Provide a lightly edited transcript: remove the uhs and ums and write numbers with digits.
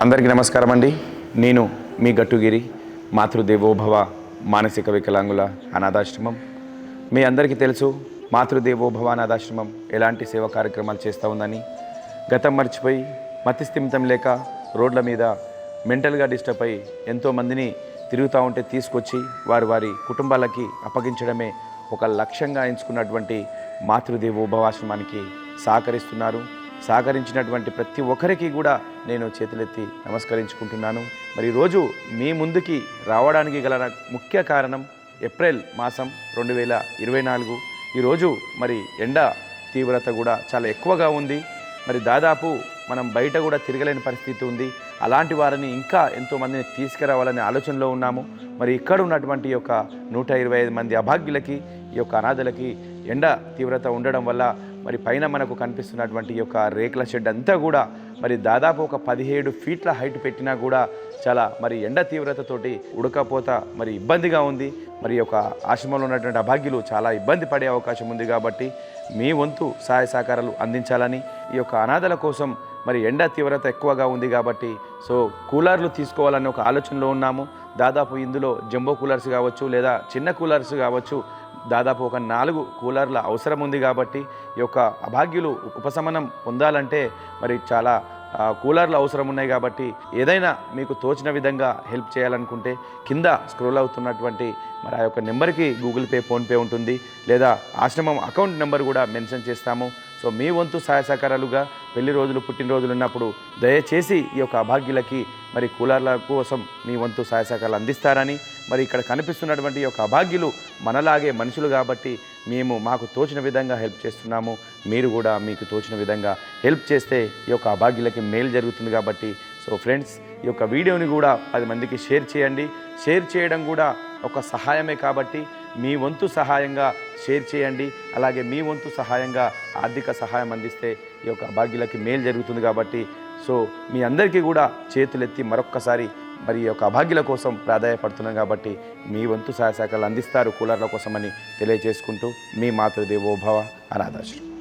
అందరికీ నమస్కారం అండి. నేను మీ గట్టుగిరి మాతృదేవోభవ మానసిక వికలాంగుల అనాథాశ్రమం. మీ అందరికీ తెలుసు మాతృదేవోభవ అనాథాశ్రమం ఎలాంటి సేవా కార్యక్రమాలు చేస్తూ ఉందని. గతం మర్చిపోయి మతిస్థిమితం లేక రోడ్ల మీద మెంటల్గా డిస్టర్బ్ అయ్యి ఎంతోమందిని తిరుగుతూ ఉంటే తీసుకొచ్చి వారి కుటుంబాలకి అప్పగించడమే ఒక లక్ష్యంగా ఎంచుకున్నటువంటి మాతృదేవోభవాశ్రమానికి సహకరించినటువంటి ప్రతి ఒక్కరికి కూడా నేను చేతులెత్తి నమస్కరించుకుంటున్నాను. మరి ఈరోజు మీ ముందుకి రావడానికి గల ముఖ్య కారణం ఏప్రిల్ మాసం 2024. ఈరోజు మరి ఎండ తీవ్రత కూడా చాలా ఎక్కువగా ఉంది. మరి దాదాపు మనం బయట కూడా తిరగలేని పరిస్థితి ఉంది. అలాంటి వారిని ఇంకా ఎంతోమందిని తీసుకురావాలనే ఆలోచనలో ఉన్నాము. మరి ఇక్కడ ఉన్నటువంటి యొక్క 125 మంది అభాగ్యులకి, ఈ యొక్క అనాథలకి ఎండ తీవ్రత ఉండడం వల్ల మరి పైన మనకు కనిపిస్తున్నటువంటి యొక్క రేకుల షెడ్ అంతా కూడా మరి దాదాపు ఒక 17 ఫీట్ల హైట్ పెట్టినా కూడా చాలా మరి ఎండ తీవ్రతతోటి ఉడకపోత మరి ఇబ్బందిగా ఉంది. మరి యొక్క ఆశ్రమంలో ఉన్నటువంటి అభాగ్యులు చాలా ఇబ్బంది పడే అవకాశం ఉంది. కాబట్టి మీ వంతు సహాయ సహకారాలు అందించాలని, ఈ యొక్క అనాథల కోసం మరి ఎండ తీవ్రత ఎక్కువగా ఉంది కాబట్టి కూలర్లు తీసుకోవాలనే ఒక ఆలోచనలో ఉన్నాము. దాదాపు ఇందులో జంబో కూలర్స్ కావచ్చు లేదా చిన్న కూలర్స్ కావచ్చు, దాదాపు ఒక 4 కూలర్ల అవసరం ఉంది. కాబట్టి ఈ యొక్క అభాగ్యులు ఉపశమనం పొందాలంటే మరి చాలా కూలర్లు అవసరం ఉన్నాయి. కాబట్టి ఏదైనా మీకు తోచిన విధంగా హెల్ప్ చేయాలనుకుంటే కింద స్క్రోల్ అవుతున్నటువంటి మరి ఆ యొక్క నెంబర్కి గూగుల్ పే, ఫోన్పే ఉంటుంది, లేదా ఆశ్రమం అకౌంట్ నెంబర్ కూడా మెన్షన్ చేస్తాము. మీ వంతు సహాయ సహకారాలుగా పెళ్లి రోజులు, పుట్టినరోజులు ఉన్నప్పుడు దయచేసి ఈ యొక్క అభాగ్యులకి మరి కూలర్ల కోసం మీ వంతు సహాయ సహకారాలు అందిస్తారని, మరి ఇక్కడ కనిపిస్తున్నటువంటి ఈ యొక్క అభాగ్యులు మనలాగే మనుషులు కాబట్టి మాకు తోచిన విధంగా హెల్ప్ చేస్తున్నాము. మీరు కూడా మీకు తోచిన విధంగా హెల్ప్ చేస్తే ఈ యొక్క అభాగ్యులకి మేలు జరుగుతుంది. కాబట్టి ఫ్రెండ్స్, ఈ యొక్క వీడియోని కూడా 10 మందికి షేర్ చేయండి. షేర్ చేయడం కూడా ఒక సహాయమే కాబట్టి మీ వంతు సహాయంగా షేర్ చేయండి. అలాగే మీ వంతు సహాయంగా ఆర్థిక సహాయం అందిస్తే ఈ యొక్క అభాగ్యులకి మేలు జరుగుతుంది. కాబట్టి మీ అందరికీ కూడా చేతులెత్తి మరొక్కసారి మరి ఈ యొక్క అభాగ్యుల కోసం ప్రాధాన్యపడుతున్నాం. కాబట్టి మీ వంతు సహాయ సహకారాలు అందిస్తారు కూలర్ల కోసమని తెలియజేసుకుంటూ మీ మాతృదేవోభవ అనాథాశ్రమం.